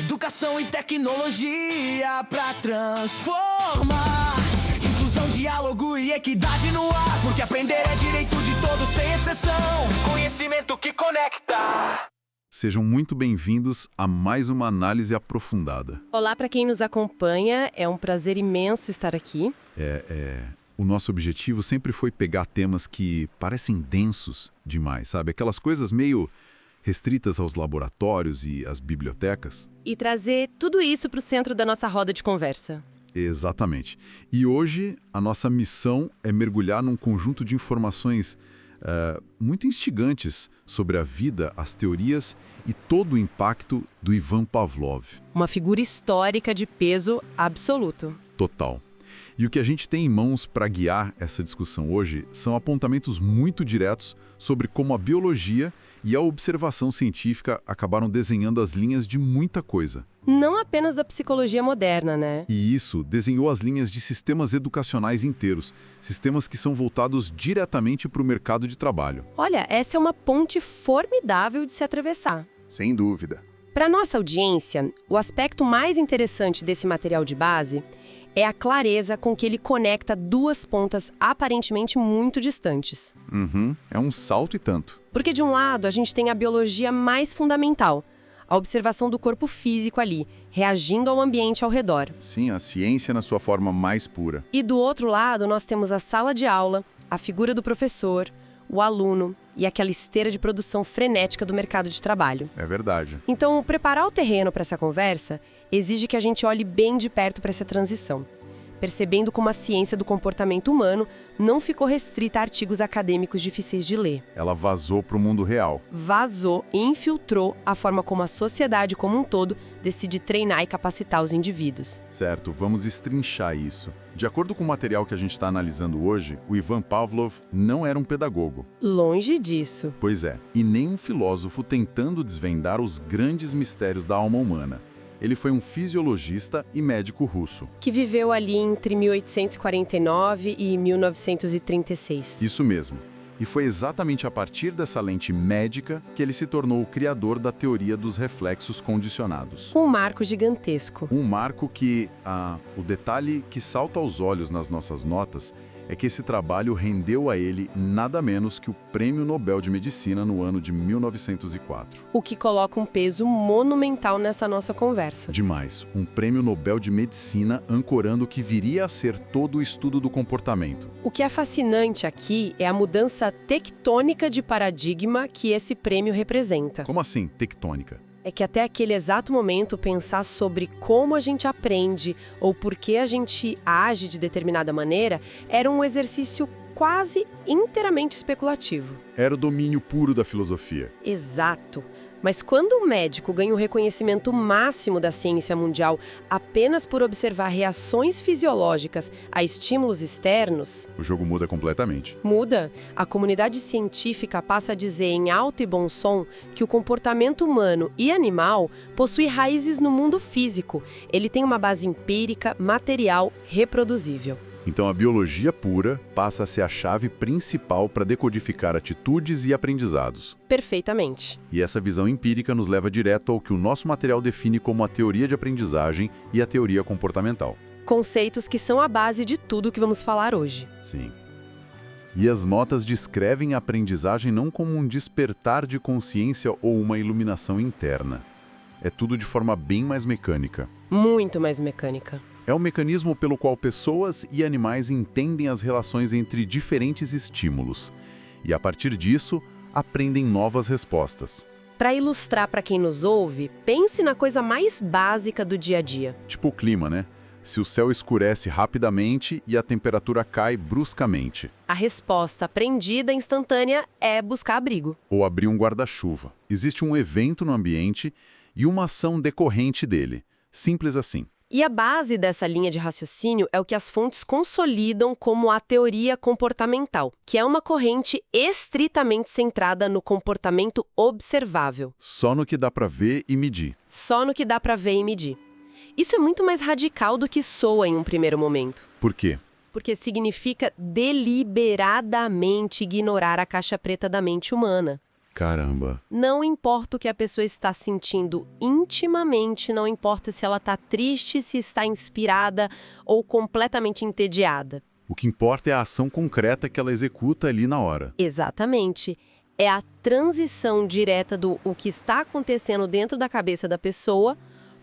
Educação e tecnologia pra transformar. Inclusão, diálogo e equidade no ar. Porque aprender é direito de todos sem exceção. Conhecimento que conecta. Sejam muito bem-vindos a mais uma análise aprofundada. Olá para quem nos acompanha, é um prazer imenso estar aqui. O nosso objetivo sempre foi pegar temas que parecem densos demais, sabe? Aquelas coisas meio restritas aos laboratórios e às bibliotecas. E trazer tudo isso para o centro da nossa roda de conversa. Exatamente. E hoje a nossa missão é mergulhar num conjunto de informações muito instigantes sobre a vida, as teorias e todo o impacto do Ivan Pavlov. Uma figura histórica de peso absoluto. Total. E o que a gente tem em mãos para guiar essa discussão hoje são apontamentos muito diretos sobre como a biologia e a observação científica acabaram desenhando as linhas de muita coisa. Não apenas da psicologia moderna, né? E isso desenhou as linhas de sistemas educacionais inteiros, sistemas que são voltados diretamente para o mercado de trabalho. Olha, essa é uma ponte formidável de se atravessar. Sem dúvida. Para nossa audiência, o aspecto mais interessante desse material de base é a clareza com que ele conecta duas pontas aparentemente muito distantes. É um salto e tanto. Porque de um lado a gente tem a biologia mais fundamental, a observação do corpo físico ali, reagindo ao ambiente ao redor. Sim, a ciência na sua forma mais pura. E do outro lado nós temos a sala de aula, a figura do professor, o aluno e aquela esteira de produção frenética do mercado de trabalho. É verdade. Então, preparar o terreno para essa conversa exige que a gente olhe bem de perto para essa transição, percebendo como a ciência do comportamento humano não ficou restrita a artigos acadêmicos difíceis de ler. Ela vazou para o mundo real. Vazou e infiltrou a forma como a sociedade como um todo decide treinar e capacitar os indivíduos. Certo, vamos estrinchar isso. De acordo com o material que a gente está analisando hoje, o Ivan Pavlov não era um pedagogo. Longe disso. Pois é, e nem um filósofo tentando desvendar os grandes mistérios da alma humana. Ele foi um fisiologista e médico russo. Que viveu ali entre 1849 e 1936. Isso mesmo. E foi exatamente a partir dessa lente médica que ele se tornou o criador da teoria dos reflexos condicionados. Um marco gigantesco. Um marco que, o detalhe que salta aos olhos nas nossas notas é que esse trabalho rendeu a ele nada menos que o Prêmio Nobel de Medicina no ano de 1904. O que coloca um peso monumental nessa nossa conversa. Demais. Um Prêmio Nobel de Medicina ancorando o que viria a ser todo o estudo do comportamento. O que é fascinante aqui é a mudança tectônica de paradigma que esse prêmio representa. Como assim, tectônica? É que até aquele exato momento pensar sobre como a gente aprende ou por que a gente age de determinada maneira era um exercício quase inteiramente especulativo. Era o domínio puro da filosofia. Exato. Mas quando o médico ganha o reconhecimento máximo da ciência mundial apenas por observar reações fisiológicas a estímulos externos, O jogo muda completamente. muda. A comunidade científica passa a dizer em alto e bom som que o comportamento humano e animal possui raízes no mundo físico. Ele tem uma base empírica, material, reproduzível. Então a biologia pura passa a ser a chave principal para decodificar atitudes e aprendizados. Perfeitamente. E essa visão empírica nos leva direto ao que o nosso material define como a teoria de aprendizagem e a teoria comportamental. Conceitos que são a base de tudo que vamos falar hoje. Sim. E as notas descrevem a aprendizagem não como um despertar de consciência ou uma iluminação interna. É tudo de forma bem mais mecânica. Muito mais mecânica. É um mecanismo pelo qual pessoas e animais entendem as relações entre diferentes estímulos. E a partir disso, aprendem novas respostas. Para ilustrar para quem nos ouve, pense na coisa mais básica do dia a dia. Tipo o clima, né? Se o céu escurece rapidamente e a temperatura cai bruscamente. A resposta aprendida instantânea é buscar abrigo. Ou abrir um guarda-chuva. Existe um evento no ambiente e uma ação decorrente dele. Simples assim. E a base dessa linha de raciocínio é o que as fontes consolidam como a teoria comportamental, que é uma corrente estritamente centrada no comportamento observável. Só no que dá para ver e medir. Só no que dá para ver e medir. Isso é muito mais radical do que soa em um primeiro momento. Por quê? Porque significa deliberadamente ignorar a caixa preta da mente humana. Caramba. Não importa o que a pessoa está sentindo intimamente, não importa se ela está triste, se está inspirada ou completamente entediada. O que importa é a ação concreta que ela executa ali na hora. Exatamente. É a transição direta do o que está acontecendo dentro da cabeça da pessoa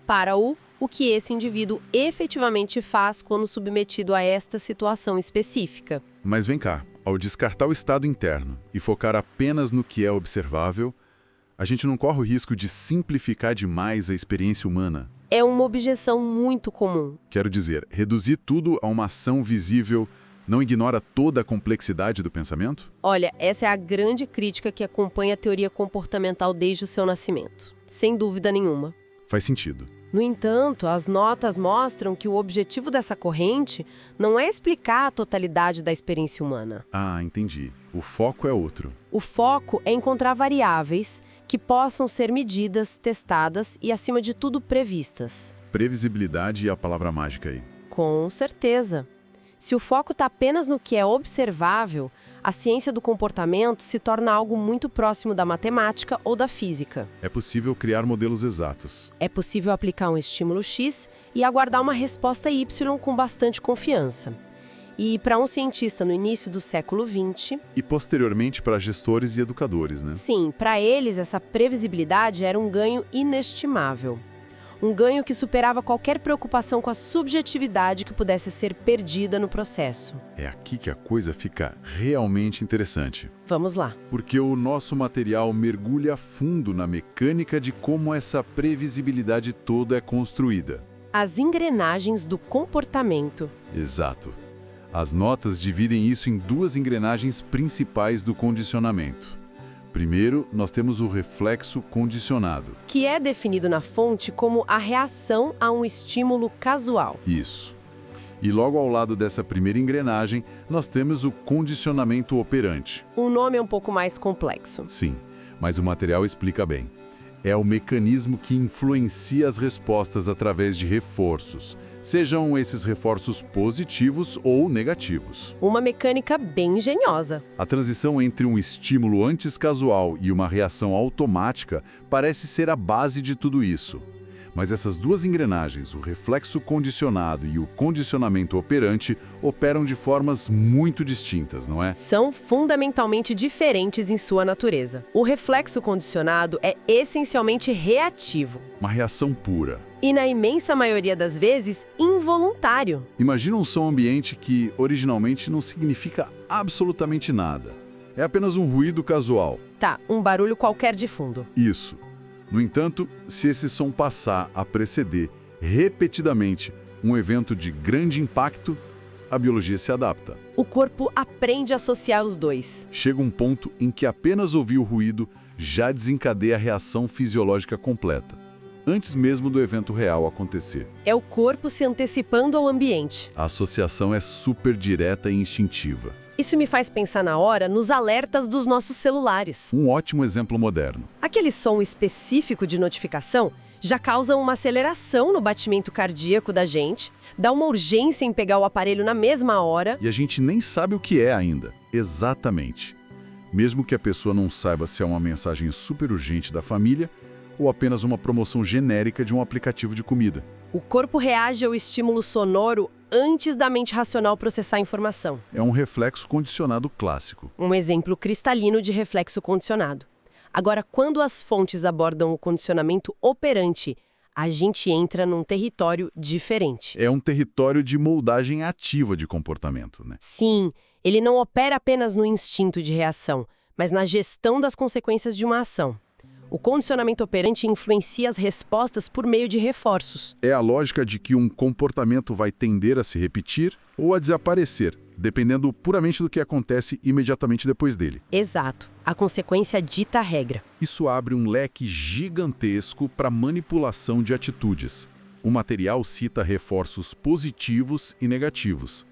para o que esse indivíduo efetivamente faz quando submetido a esta situação específica. Mas vem cá, ao descartar o estado interno e focar apenas no que é observável, a gente não corre o risco de simplificar demais a experiência humana. É uma objeção muito comum. Quero dizer, reduzir tudo a uma ação visível não ignora toda a complexidade do pensamento? Olha, essa é a grande crítica que acompanha a teoria comportamental desde o seu nascimento. Sem dúvida nenhuma. Faz sentido. No entanto, as notas mostram que o objetivo dessa corrente não é explicar a totalidade da experiência humana. Ah, entendi. O foco é outro. O foco é encontrar variáveis que possam ser medidas, testadas e, acima de tudo, previstas. Previsibilidade é a palavra mágica aí. Com certeza. Se o foco está apenas no que é observável, a ciência do comportamento se torna algo muito próximo da matemática ou da física. É possível criar modelos exatos. É possível aplicar um estímulo X e aguardar uma resposta Y com bastante confiança. E para um cientista no início do século XX... E posteriormente para gestores e educadores, né? Sim, para eles essa previsibilidade era um ganho inestimável. Um ganho que superava qualquer preocupação com a subjetividade que pudesse ser perdida no processo. É aqui que a coisa fica realmente interessante. Vamos lá. Porque o nosso material mergulha a fundo na mecânica de como essa previsibilidade toda é construída. As engrenagens do comportamento. Exato. As notas dividem isso em duas engrenagens principais do condicionamento. Primeiro, nós temos o reflexo condicionado. Que é definido na fonte como a reação a um estímulo casual. Isso. E logo ao lado dessa primeira engrenagem, nós temos o condicionamento operante. O nome é um pouco mais complexo. Sim, mas o material explica bem. É o mecanismo que influencia as respostas através de reforços, sejam esses reforços positivos ou negativos. Uma mecânica bem engenhosa. A transição entre um estímulo antes casual e uma reação automática parece ser a base de tudo isso. Mas essas duas engrenagens, o reflexo condicionado e o condicionamento operante, operam de formas muito distintas, não é? São fundamentalmente diferentes em sua natureza. O reflexo condicionado é essencialmente reativo. Uma reação pura. E na imensa maioria das vezes, involuntário. Imagina um som ambiente que originalmente não significa absolutamente nada. É apenas um ruído casual. Tá, um barulho qualquer de fundo. Isso. No entanto, se esse som passar a preceder repetidamente um evento de grande impacto, a biologia se adapta. O corpo aprende a associar os dois. Chega um ponto em que apenas ouvir o ruído já desencadeia a reação fisiológica completa, antes mesmo do evento real acontecer. É o corpo se antecipando ao ambiente. A associação é super direta e instintiva. Isso me faz pensar na hora nos alertas dos nossos celulares. Um ótimo exemplo moderno. Aquele som específico de notificação já causa uma aceleração no batimento cardíaco da gente, dá uma urgência em pegar o aparelho na mesma hora. E a gente nem sabe o que é ainda. Exatamente. Mesmo que a pessoa não saiba se é uma mensagem super urgente da família ou apenas uma promoção genérica de um aplicativo de comida. O corpo reage ao estímulo sonoro antes da mente racional processar a informação. É um reflexo condicionado clássico. Um exemplo cristalino de reflexo condicionado. Agora, quando as fontes abordam o condicionamento operante, a gente entra num território diferente. É um território de moldagem ativa de comportamento, né? Sim, ele não opera apenas no instinto de reação, mas na gestão das consequências de uma ação. O condicionamento operante influencia as respostas por meio de reforços. É a lógica de que um comportamento vai tender a se repetir ou a desaparecer, dependendo puramente do que acontece imediatamente depois dele. Exato. A consequência dita a regra. Isso abre um leque gigantesco para manipulação de atitudes. O material cita reforços positivos e negativos.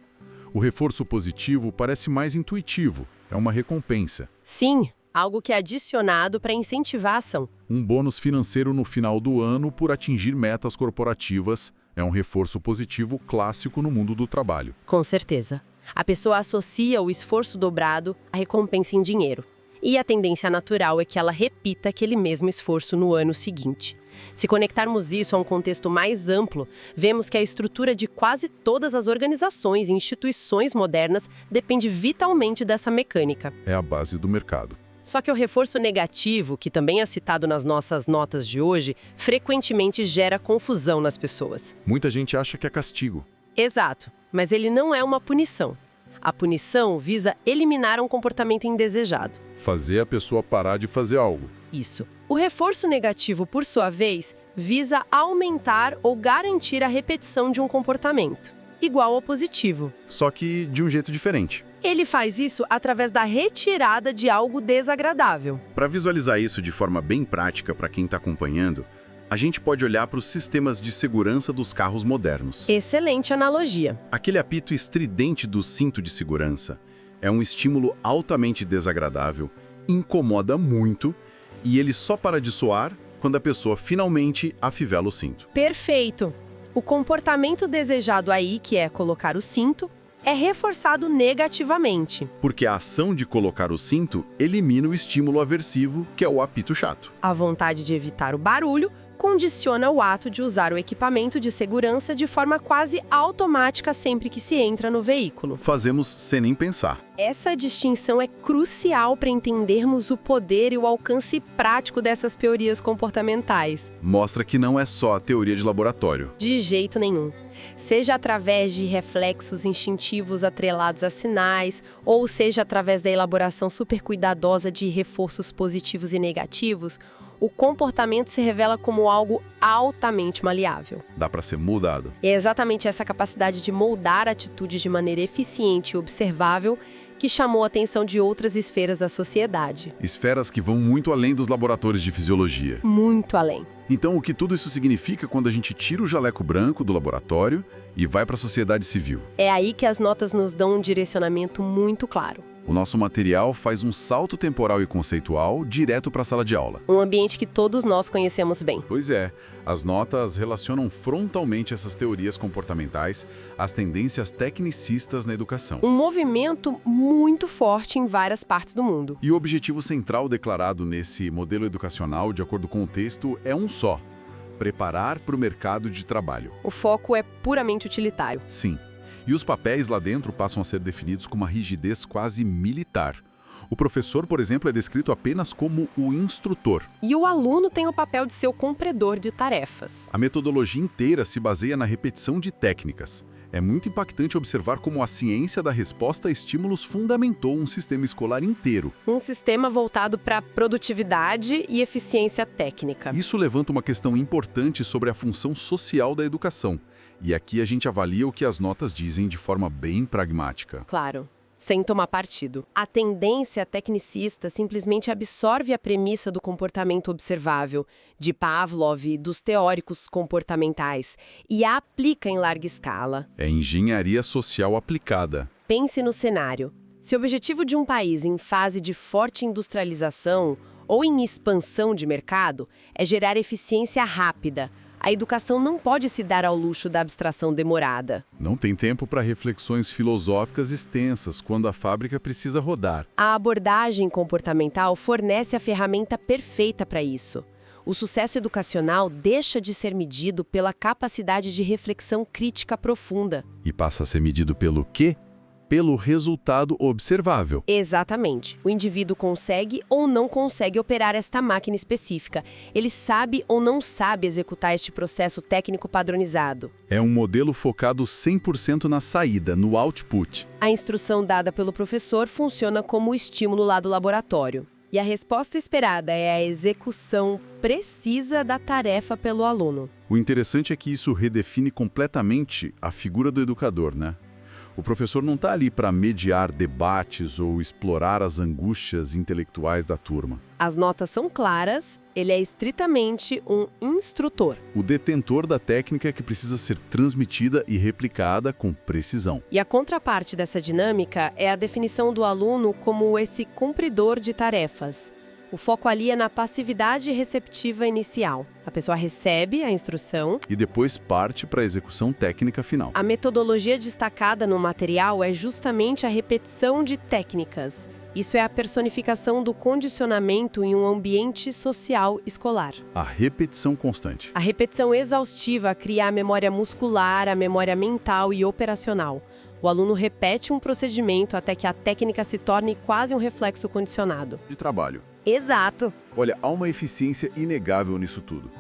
O reforço positivo parece mais intuitivo, é uma recompensa. Sim. Algo que é adicionado para incentivar a ação. Um bônus financeiro no final do ano por atingir metas corporativas é um reforço positivo clássico no mundo do trabalho. Com certeza. A pessoa associa o esforço dobrado à recompensa em dinheiro. e a tendência natural é que ela repita aquele mesmo esforço no ano seguinte. Se conectarmos isso a um contexto mais amplo, vemos que a estrutura de quase todas as organizações e instituições modernas depende vitalmente dessa mecânica. É a base do mercado. Só que o reforço negativo, que também é citado nas nossas notas de hoje, frequentemente gera confusão nas pessoas. Muita gente acha que é castigo. Exato, mas ele não é uma punição. A punição visa eliminar um comportamento indesejado. Fazer a pessoa parar de fazer algo. Isso. O reforço negativo, por sua vez, visa aumentar ou garantir a repetição de um comportamento, igual ao positivo. Só que de um jeito diferente. Ele faz isso através da retirada de algo desagradável. Para visualizar isso de forma bem prática para quem está acompanhando, a gente pode olhar para os sistemas de segurança dos carros modernos. Excelente analogia. Aquele apito estridente do cinto de segurança é um estímulo altamente desagradável, incomoda muito e ele só para de soar quando a pessoa finalmente afivela o cinto. Perfeito. O comportamento desejado aí, que é colocar o cinto, é reforçado negativamente. Porque a ação de colocar o cinto elimina o estímulo aversivo, que é o apito chato. A vontade de evitar o barulho condiciona o ato de usar o equipamento de segurança de forma quase automática sempre que se entra no veículo. Fazemos sem nem pensar. Essa distinção é crucial para entendermos o poder e o alcance prático dessas teorias comportamentais. Mostra que não é só a teoria de laboratório. De jeito nenhum. Seja através de reflexos instintivos atrelados a sinais, ou seja através da elaboração super cuidadosa de reforços positivos e negativos, o comportamento se revela como algo altamente maleável. Dá para ser mudado. É exatamente essa capacidade de moldar atitudes de maneira eficiente e observável que chamou a atenção de outras esferas da sociedade. Esferas que vão muito além dos laboratórios de fisiologia. Muito além. Então, o que tudo isso significa quando a gente tira o jaleco branco do laboratório e vai para a sociedade civil? É aí que as notas nos dão um direcionamento muito claro. O nosso material faz um salto temporal e conceitual direto para a sala de aula. Um ambiente que todos nós conhecemos bem. Pois é, as notas relacionam frontalmente essas teorias comportamentais às tendências tecnicistas na educação. Um movimento muito forte em várias partes do mundo. E o objetivo central declarado nesse modelo educacional, de acordo com o texto, é um só: preparar para o mercado de trabalho. O foco é puramente utilitário. Sim. E os papéis lá dentro passam a ser definidos com uma rigidez quase militar. O professor, por exemplo, é descrito apenas como o instrutor. E o aluno tem o papel de ser o cumpridor de tarefas. A metodologia inteira se baseia na repetição de técnicas. É muito impactante observar como a ciência da resposta a estímulos fundamentou um sistema escolar inteiro. Um sistema voltado para produtividade e eficiência técnica. Isso levanta uma questão importante sobre a função social da educação. E aqui a gente avalia o que as notas dizem de forma bem pragmática. Claro, sem tomar partido. A tendência tecnicista simplesmente absorve a premissa do comportamento observável, de Pavlov e dos teóricos comportamentais, e a aplica em larga escala. É engenharia social aplicada. Pense no cenário. Se o objetivo de um país em fase de forte industrialização ou em expansão de mercado é gerar eficiência rápida, a educação não pode se dar ao luxo da abstração demorada. Não tem tempo para reflexões filosóficas extensas quando a fábrica precisa rodar. A abordagem comportamental fornece a ferramenta perfeita para isso. O sucesso educacional deixa de ser medido pela capacidade de reflexão crítica profunda. E passa a ser medido pelo quê? Pelo resultado observável. Exatamente. O indivíduo consegue ou não consegue operar esta máquina específica. Ele sabe ou não sabe executar este processo técnico padronizado. É um modelo focado 100% na saída, no output. A instrução dada pelo professor funciona como o estímulo lá do laboratório. E a resposta esperada é a execução precisa da tarefa pelo aluno. O interessante é que isso redefine completamente a figura do educador, né? O professor não está ali para mediar debates ou explorar as angústias intelectuais da turma. As notas são claras, ele é estritamente um instrutor. O detentor da técnica que precisa ser transmitida e replicada com precisão. E a contraparte dessa dinâmica é a definição do aluno como esse cumpridor de tarefas. O foco ali é na passividade receptiva inicial. A pessoa recebe a instrução e depois parte para a execução técnica final. A metodologia destacada no material é justamente a repetição de técnicas. Isso é a personificação do condicionamento em um ambiente social escolar. A repetição constante. A repetição exaustiva cria a memória muscular, a memória mental e operacional. O aluno repete um procedimento até que a técnica se torne quase um reflexo condicionado. De trabalho. Exato! Olha, há uma eficiência inegável nisso tudo.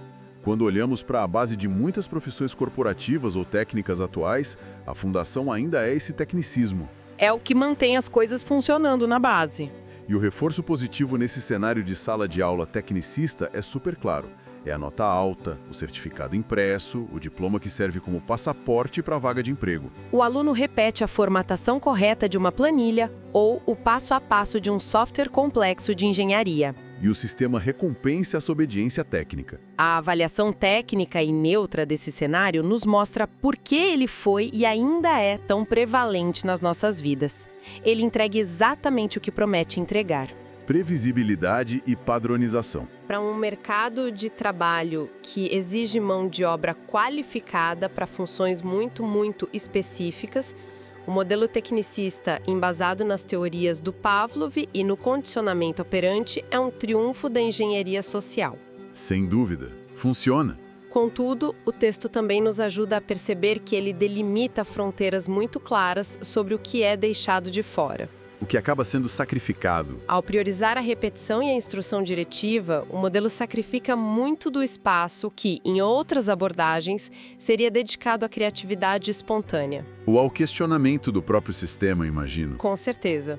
Quando olhamos para a base de muitas profissões corporativas ou técnicas atuais, a fundação ainda é esse tecnicismo. É o que mantém as coisas funcionando na base. E o reforço positivo nesse cenário de sala de aula tecnicista é super claro. É a nota alta, o certificado impresso, o diploma que serve como passaporte para a vaga de emprego. O aluno repete a formatação correta de uma planilha ou o passo a passo de um software complexo de engenharia. E o sistema recompensa essa obediência técnica. A avaliação técnica e neutra desse cenário nos mostra por que ele foi e ainda é tão prevalente nas nossas vidas. Ele entrega exatamente o que promete entregar. Previsibilidade e padronização. Para um mercado de trabalho que exige mão de obra qualificada para funções muito específicas, o modelo tecnicista, embasado nas teorias do Pavlov e no condicionamento operante, é um triunfo da engenharia social. Sem dúvida. Funciona. Contudo, o texto também nos ajuda a perceber que ele delimita fronteiras muito claras sobre o que é deixado de fora. O que acaba sendo sacrificado. Ao priorizar a repetição e a instrução diretiva, o modelo sacrifica muito do espaço que, em outras abordagens, seria dedicado à criatividade espontânea. Ou ao questionamento do próprio sistema, imagino. Com certeza.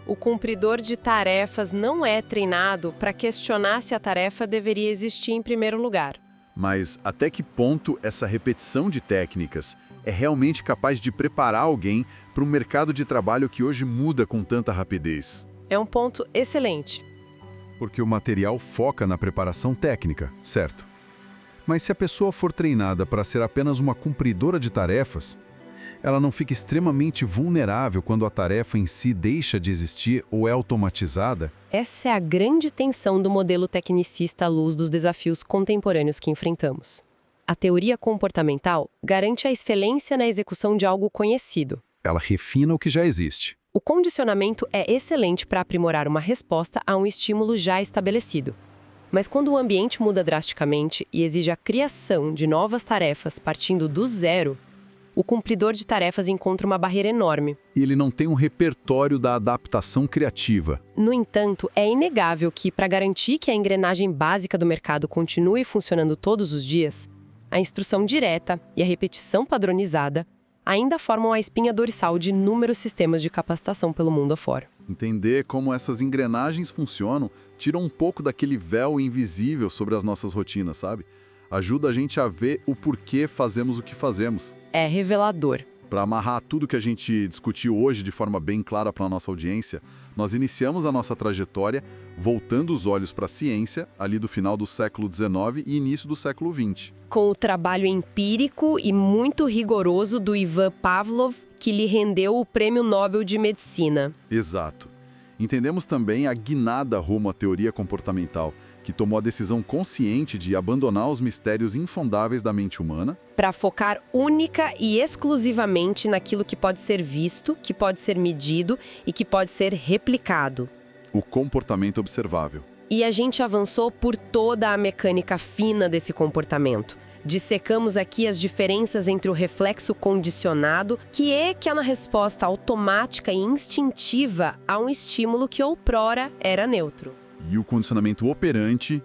O cumpridor de tarefas não é treinado para questionar se a tarefa deveria existir em primeiro lugar. Mas até que ponto essa repetição de técnicas é realmente capaz de preparar alguém para um mercado de trabalho que hoje muda com tanta rapidez? É um ponto excelente. Porque o material foca na preparação técnica, certo? Mas se a pessoa for treinada para ser apenas uma cumpridora de tarefas, ela não fica extremamente vulnerável quando a tarefa em si deixa de existir ou é automatizada? Essa é a grande tensão do modelo tecnicista à luz dos desafios contemporâneos que enfrentamos. A teoria comportamental garante a excelência na execução de algo conhecido. Ela refina o que já existe. O condicionamento é excelente para aprimorar uma resposta a um estímulo já estabelecido. Mas quando o ambiente muda drasticamente e exige a criação de novas tarefas partindo do zero, o cumpridor de tarefas encontra uma barreira enorme. E ele não tem um repertório da adaptação criativa. No entanto, é inegável que, para garantir que a engrenagem básica do mercado continue funcionando todos os dias, a instrução direta e a repetição padronizada ainda formam a espinha dorsal de inúmeros sistemas de capacitação pelo mundo afora. Entender como essas engrenagens funcionam tira um pouco daquele véu invisível sobre as nossas rotinas, sabe? Ajuda a gente a ver o porquê fazemos o que fazemos. É revelador. Para amarrar tudo que a gente discutiu hoje de forma bem clara para a nossa audiência, nós iniciamos a nossa trajetória voltando os olhos para a ciência, ali do final do século XIX e início do século XX. Com o trabalho empírico e muito rigoroso do Ivan Pavlov, que lhe rendeu o Prêmio Nobel de Medicina. Exato. Entendemos também a guinada rumo à teoria comportamental, que tomou a decisão consciente de abandonar os mistérios infondáveis da mente humana para focar única e exclusivamente naquilo que pode ser visto, que pode ser medido e que pode ser replicado. O comportamento observável. E a gente avançou por toda a mecânica fina desse comportamento. Dissecamos aqui as diferenças entre o reflexo condicionado, que é na resposta automática e instintiva a um estímulo que outrora era neutro. E o condicionamento operante,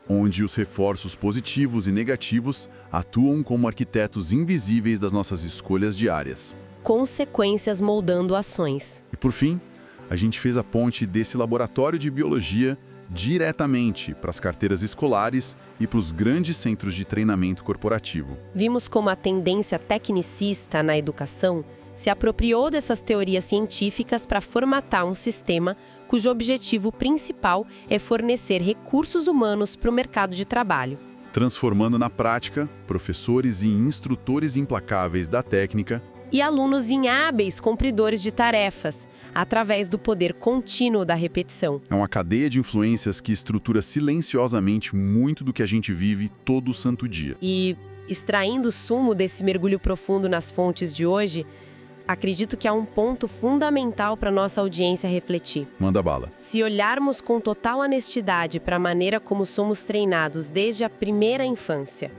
onde os reforços positivos e negativos atuam como arquitetos invisíveis das nossas escolhas diárias. Consequências moldando ações. E por fim, a gente fez a ponte desse laboratório de biologia diretamente para as carteiras escolares e para os grandes centros de treinamento corporativo. Vimos como a tendência tecnicista na educação se apropriou dessas teorias científicas para formatar um sistema cujo objetivo principal é fornecer recursos humanos para o mercado de trabalho. Transformando na prática professores e instrutores implacáveis da técnica e alunos em hábeis cumpridores de tarefas, através do poder contínuo da repetição. É uma cadeia de influências que estrutura silenciosamente muito do que a gente vive todo santo dia. E, extraindo o sumo desse mergulho profundo nas fontes de hoje, Acredito que há um ponto fundamental para nossa audiência refletir. Manda bala. Se olharmos com total honestidade para a maneira como somos treinados desde a primeira infância,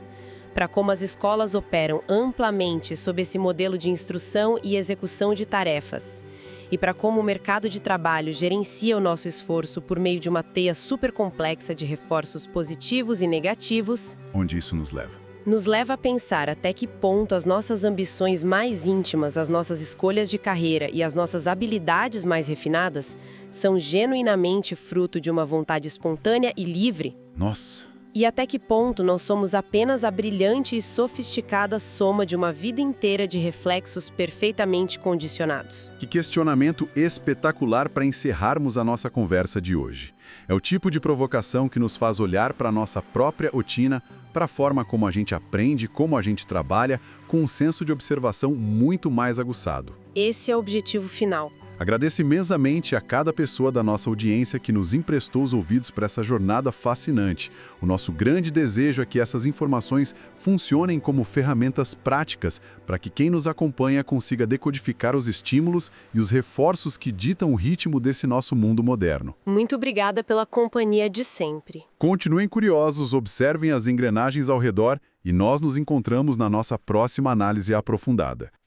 para como as escolas operam amplamente sob esse modelo de instrução e execução de tarefas, e para como o mercado de trabalho gerencia o nosso esforço por meio de uma teia supercomplexa de reforços positivos e negativos, Onde isso nos leva? nos leva a pensar até que ponto as nossas ambições mais íntimas, as nossas escolhas de carreira e as nossas habilidades mais refinadas são genuinamente fruto de uma vontade espontânea e livre. Nossa! E até que ponto nós somos apenas a brilhante e sofisticada soma de uma vida inteira de reflexos perfeitamente condicionados. Que questionamento espetacular para encerrarmos a nossa conversa de hoje. É o tipo de provocação que nos faz olhar para a nossa própria rotina, para a forma como a gente aprende, como a gente trabalha, com um senso de observação muito mais aguçado. Esse é o objetivo final. Agradeço imensamente a cada pessoa da nossa audiência que nos emprestou os ouvidos para essa jornada fascinante. O nosso grande desejo é que essas informações funcionem como ferramentas práticas para que quem nos acompanha consiga decodificar os estímulos e os reforços que ditam o ritmo desse nosso mundo moderno. Muito obrigada pela companhia de sempre. Continuem curiosos, observem as engrenagens ao redor e nós nos encontramos na nossa próxima análise aprofundada.